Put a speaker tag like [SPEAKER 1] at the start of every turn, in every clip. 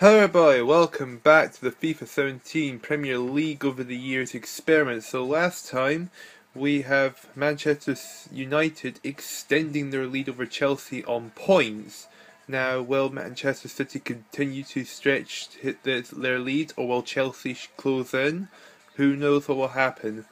[SPEAKER 1] Hello everybody, welcome back to the FIFA 17 Premier League over the years experiment. So last time we have Manchester United extending their lead over Chelsea on points. Now will Manchester City continue to hit their lead, or will Chelsea close in? Who knows what will happen.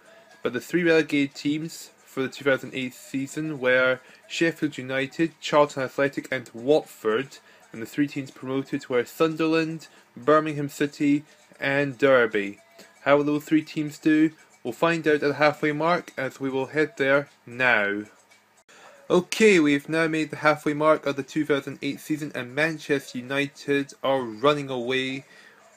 [SPEAKER 1] But the three relegated teams for the 2008 season were Sheffield United, Charlton Athletic and Watford. And the three teams promoted were Sunderland, Birmingham City and Derby. How will those three teams do? We'll find out at the halfway mark, as we will head there now. Okay, we've now made the halfway mark of the 2008 season and Manchester United are running away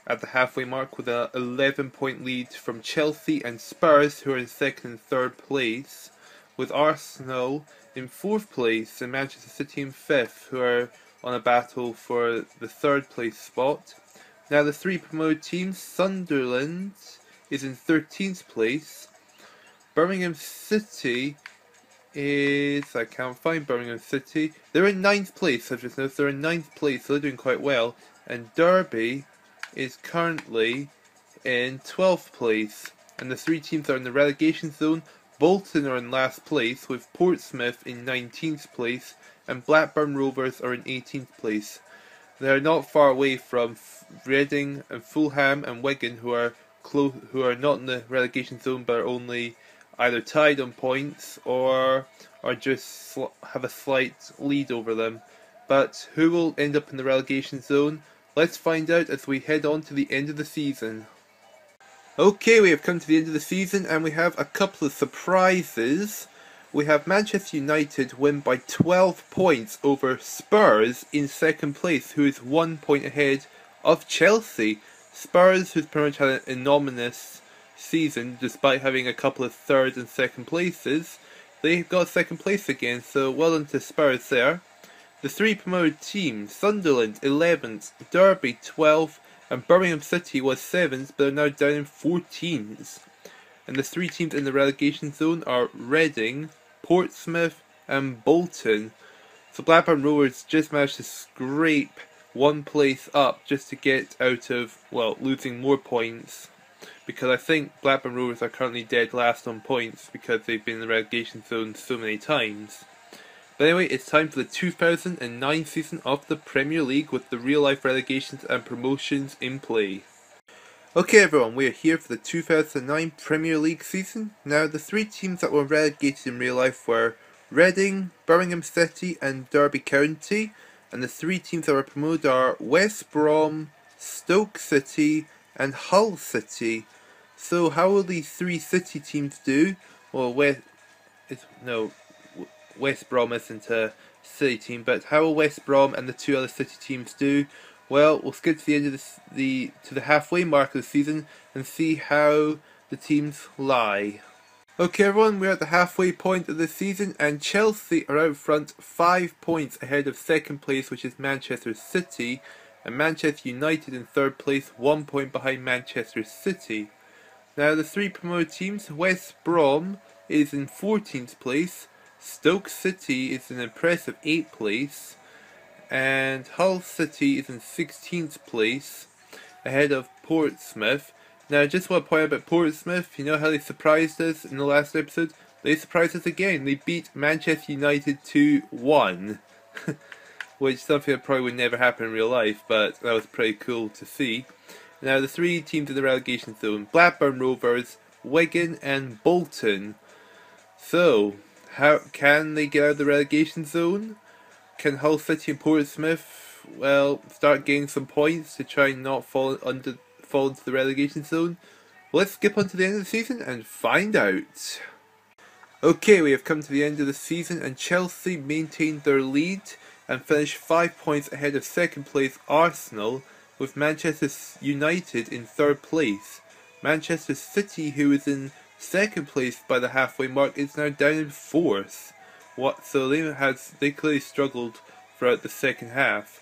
[SPEAKER 1] at the halfway mark with an 11-point lead from Chelsea and Spurs, who are in second and third place, with Arsenal in fourth place and Manchester City in fifth, who are on a battle for the third place spot. Now the three promoted teams, Sunderland is in 13th place, Birmingham City is, I can't find Birmingham City, they're in 9th place, I've just noticed they're in 9th place, so they're doing quite well, and Derby is currently in 12th place, and the three teams are in the relegation zone. Bolton are in last place, with Portsmouth in 19th place, and Blackburn Rovers are in 18th place. They are not far away from Reading and Fulham and Wigan, who are not in the relegation zone but are only either tied on points or just have a slight lead over them. But who will end up in the relegation zone? Let's find out as we head on to the end of the season. Okay, we have come to the end of the season and we have a couple of surprises. We have Manchester United win by 12 points over Spurs in second place, who is 1 point ahead of Chelsea. Spurs, who's pretty much had an anonymous season despite having a couple of third and second places, they got second place again, so well done to Spurs there. The three promoted teams, Sunderland 11th, Derby 12th, and Birmingham City was 7th, but are now down in 14th. And the three teams in the relegation zone are Reading, Portsmouth and Bolton. So Blackburn Rovers just managed to scrape one place up just to get out of, well, losing more points, because I think Blackburn Rovers are currently dead last on points because they've been in the relegation zone so many times. But anyway, it's time for the 2009 season of the Premier League with the real-life relegations and promotions in play. Okay everyone, we are here for the 2009 Premier League season. Now the three teams that were relegated in real life were Reading, Birmingham City and Derby County. And the three teams that were promoted are West Brom, Stoke City and Hull City. So how will these three city teams do? Well, West Brom isn't a city team, but how will West Brom and the two other city teams do? Well, we'll skip to the end of the halfway mark of the season and see how the teams lie. Okay everyone, we're at the halfway point of the season and Chelsea are out front 5 points ahead of second place, which is Manchester City, and Manchester United in third place 1 point behind Manchester City. Now the three promoted teams, West Brom is in 14th place, Stoke City is in impressive 8th place, and Hull City is in 16th place, ahead of Portsmouth. Now, I just want to point out about Portsmouth, you know how they surprised us in the last episode? They surprised us again. They beat Manchester United 2-1, which is something that probably would never happen in real life, but that was pretty cool to see. Now, the three teams in the relegation zone, Blackburn Rovers, Wigan and Bolton. So, how can they get out of the relegation zone? Can Hull City and Portsmouth, well, start getting some points to try and not fall into the relegation zone? Well, let's skip on to the end of the season and find out. Okay, we have come to the end of the season and Chelsea maintained their lead and finished 5 points ahead of second place Arsenal, with Manchester United in third place. Manchester City, who is in second place by the halfway mark, is now down in fourth. So they clearly struggled throughout the second half.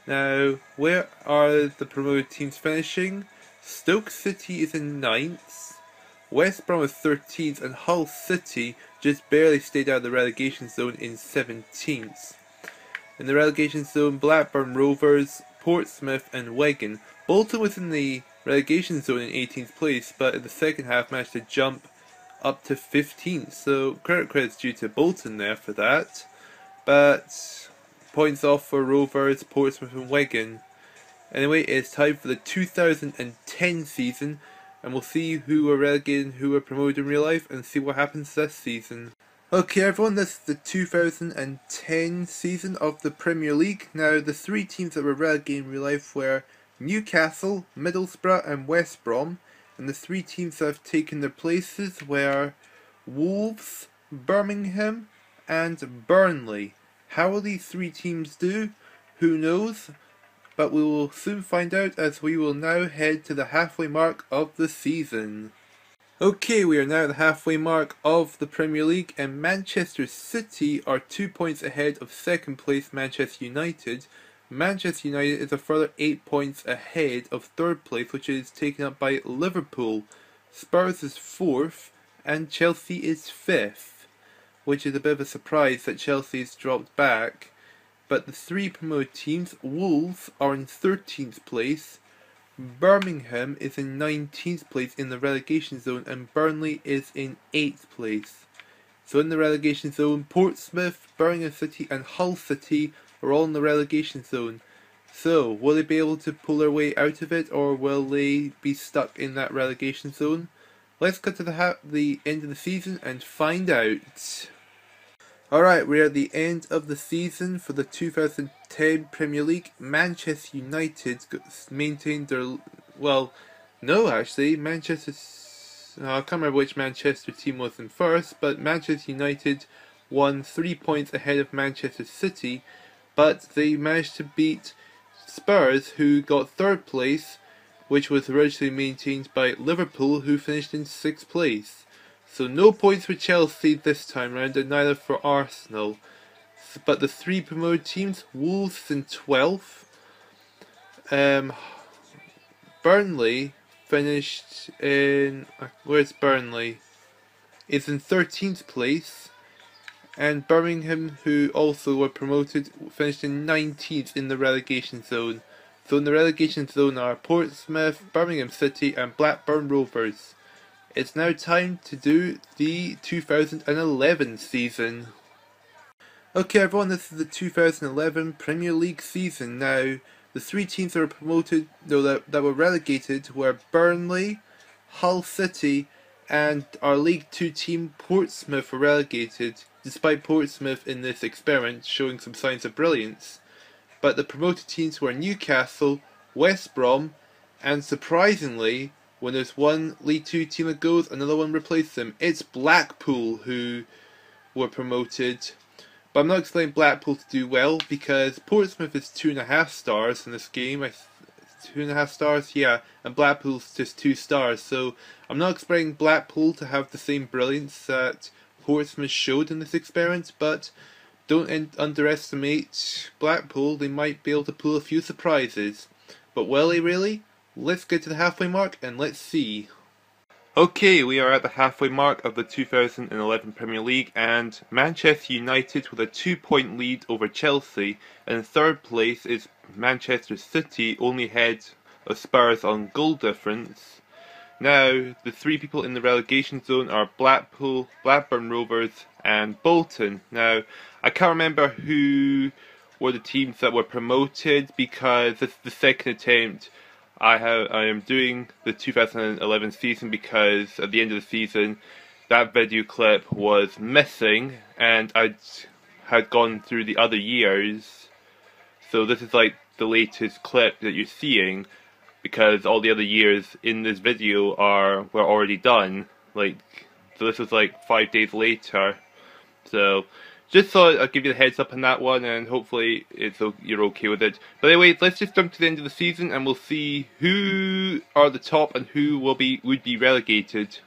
[SPEAKER 1] Now, where are the promoted teams finishing? Stoke City is in 9th, West Brom is 13th, and Hull City just barely stayed out of the relegation zone in 17th. In the relegation zone, Blackburn Rovers, Portsmouth and Wigan. Bolton was in the relegation zone in 18th place, but in the second half managed to jump up to 15th, so credit's due to Bolton there for that. But points off for Rovers, Portsmouth and Wigan. Anyway, it's time for the 2010 season, and we'll see who were relegated and who were promoted in real life, and see what happens this season. Okay everyone, this is the 2010 season of the Premier League. Now, the three teams that were relegated in real life were Newcastle, Middlesbrough and West Brom, and the three teams that have taken their places were Wolves, Birmingham and Burnley. How will these three teams do? Who knows? But we will soon find out, as we will now head to the halfway mark of the season. Okay, we are now at the halfway mark of the Premier League, and Manchester City are 2 points ahead of second place Manchester United. Manchester United is a further 8 points ahead of third place, which is taken up by Liverpool. Spurs is fourth, and Chelsea is fifth, which is a bit of a surprise that Chelsea's dropped back. But the three promoted teams, Wolves are in 13th place, Birmingham is in 19th place in the relegation zone, and Burnley is in 8th place. So in the relegation zone, Portsmouth, Birmingham City and Hull City are all in the relegation zone. So, will they be able to pull their way out of it, or will they be stuck in that relegation zone? Let's go to the end of the season and find out. Alright, we're at the end of the season for the 2010 Premier League. Manchester United maintained their... well, no actually, Manchester... I can't remember which Manchester team was in first, but Manchester United won 3 points ahead of Manchester City, but they managed to beat Spurs, who got third place, which was originally maintained by Liverpool, who finished in 6th place. So no points for Chelsea this time round, and neither for Arsenal. But the three promoted teams, Wolves in 12th. Burnley finished in... where's Burnley? Is in 13th place. And Birmingham, who also were promoted, finished in 19th in the relegation zone. So in the relegation zone are Portsmouth, Birmingham City and Blackburn Rovers. It's now time to do the 2011 season. Okay everyone, this is the 2011 Premier League season. Now, the three teams that were promoted, that were relegated were Burnley, Hull City and our League 2 team Portsmouth were relegated, despite Portsmouth in this experiment showing some signs of brilliance. But the promoted teams were Newcastle, West Brom and surprisingly, when there's one League 2 team that goes, another one replaces them. It's Blackpool who were promoted. But I'm not expecting Blackpool to do well, because Portsmouth is 2.5 stars in this game. 2.5 stars, yeah, and Blackpool's just 2 stars. So I'm not expecting Blackpool to have the same brilliance that Portsmouth showed in this experiment, but don't underestimate Blackpool. They might be able to pull a few surprises. But will they really? Let's get to the halfway mark and let's see. Okay, we are at the halfway mark of the 2011 Premier League, and Manchester United with a 2-point lead over Chelsea, and in third place is Manchester City, only ahead of Spurs on goal difference. Now, the three people in the relegation zone are Blackpool, Blackburn Rovers and Bolton. Now, I can't remember who were the teams that were promoted, because this is the second attempt I am doing the 2011 season, because at the end of the season that video clip was missing and I had gone through the other years, so this is like the latest clip that you're seeing, because all the other years in this video were already done. So this was like 5 days later. So just thought I'd give you the heads up on that one, and hopefully you're okay with it. But anyway, let's just jump to the end of the season and we'll see who are the top and who would be relegated.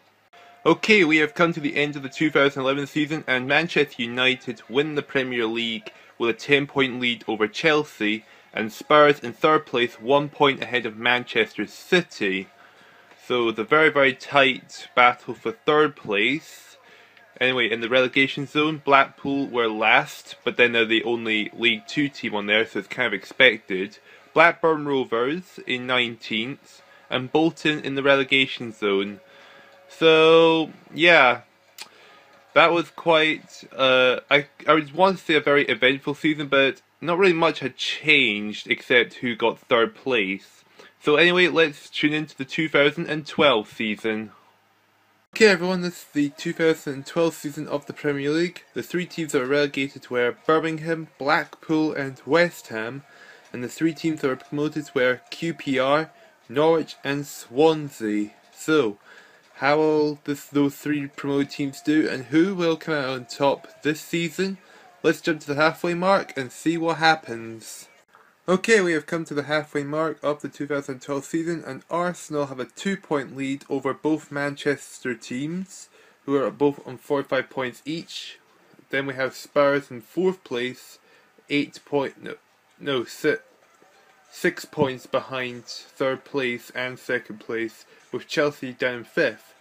[SPEAKER 1] Okay, we have come to the end of the 2011 season, and Manchester United win the Premier League with a 10-point lead over Chelsea, and Spurs in third place, 1 point ahead of Manchester City. So it's a very, very tight battle for third place. Anyway, in the relegation zone, Blackpool were last, but then they're the only League 2 team on there, so it's kind of expected. Blackburn Rovers in 19th, and Bolton in the relegation zone. So, yeah, that was quite, I would want to say a very eventful season, but not really much had changed except who got third place. So anyway, let's tune into the 2012 season. Okay everyone, this is the 2012 season of the Premier League. The three teams that were relegated were Birmingham, Blackpool and West Ham, and the three teams that were promoted were QPR, Norwich and Swansea. So, how will those three promoted teams do, and who will come out on top this season? Let's jump to the halfway mark and see what happens. Okay, we have come to the halfway mark of the 2012 season, and Arsenal have a 2-point lead over both Manchester teams, who are both on 45 points each. Then we have Spurs in 4th place, 6 points behind 3rd place and 2nd place, with Chelsea down in 5th.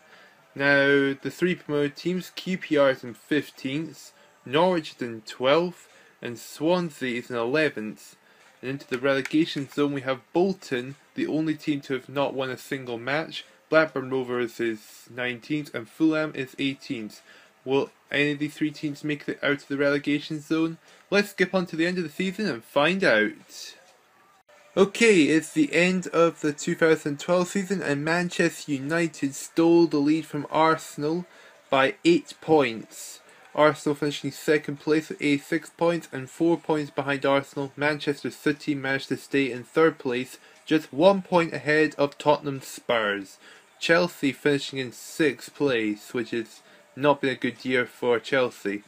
[SPEAKER 1] Now, the three promoted teams, QPR is in 15th, Norwich is in 12th, and Swansea is in 11th. And into the relegation zone we have Bolton, the only team to have not won a single match. Blackburn Rovers is 19th and Fulham is 18th. Will any of these three teams make it out of the relegation zone? Let's skip on to the end of the season and find out. Okay, it's the end of the 2012 season and Manchester United stole the lead from Arsenal by 8 points. Arsenal finishing 2nd place with 86 points, and 4 points behind Arsenal. Manchester City managed to stay in 3rd place, just 1 point ahead of Tottenham Spurs. Chelsea finishing in 6th place, which has not been a good year for Chelsea.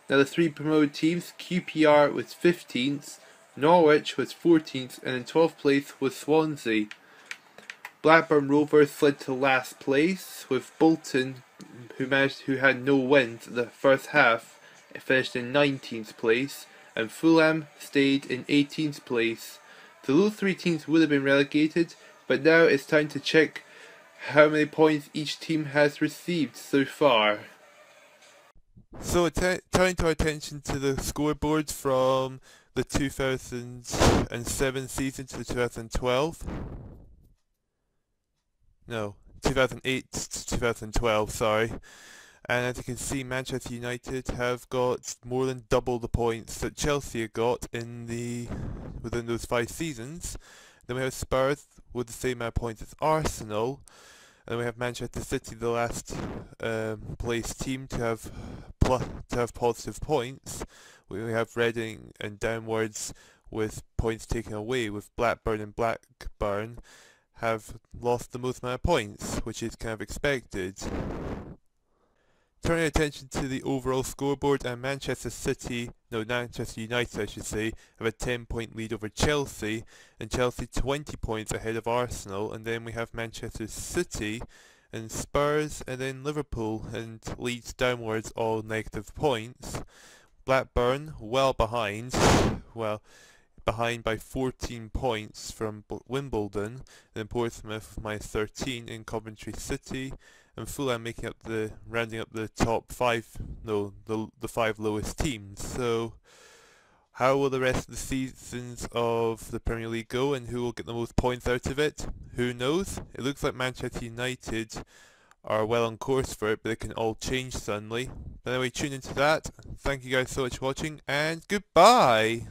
[SPEAKER 1] Now the three promoted teams, QPR was 15th, Norwich was 14th, and in 12th place was Swansea. Blackburn Rovers slid to last place, with Bolton, who had no wins in the first half, finished in 19th place, and Fulham stayed in 18th place. So those three teams would have been relegated, but now it's time to check how many points each team has received so far. So turning our attention to the scoreboard from the 2007 season to the 2008 to 2012, sorry. And as you can see, Manchester United have got more than double the points that Chelsea have got within those 5 seasons. Then we have Spurs with the same amount of points as Arsenal. And then we have Manchester City, the last place team to have positive points. We have Reading and downwards with points taken away, with Blackburn and Blackburn have lost the most amount of points, which is kind of expected. Turning attention to the overall scoreboard, and Manchester United I should say, have a 10-point lead over Chelsea, and Chelsea 20 points ahead of Arsenal, and then we have Manchester City and Spurs and then Liverpool, and Leeds downwards all negative points. Blackburn well behind, behind by 14 points from Wimbledon, then Portsmouth minus 13 in Coventry City, and Fulham rounding up the top 5, the 5 lowest teams. So how will the rest of the seasons of the Premier League go, and who will get the most points out of it? Who knows? It looks like Manchester United are well on course for it, but it can all change suddenly. But anyway, tune into that. Thank you guys so much for watching, and goodbye!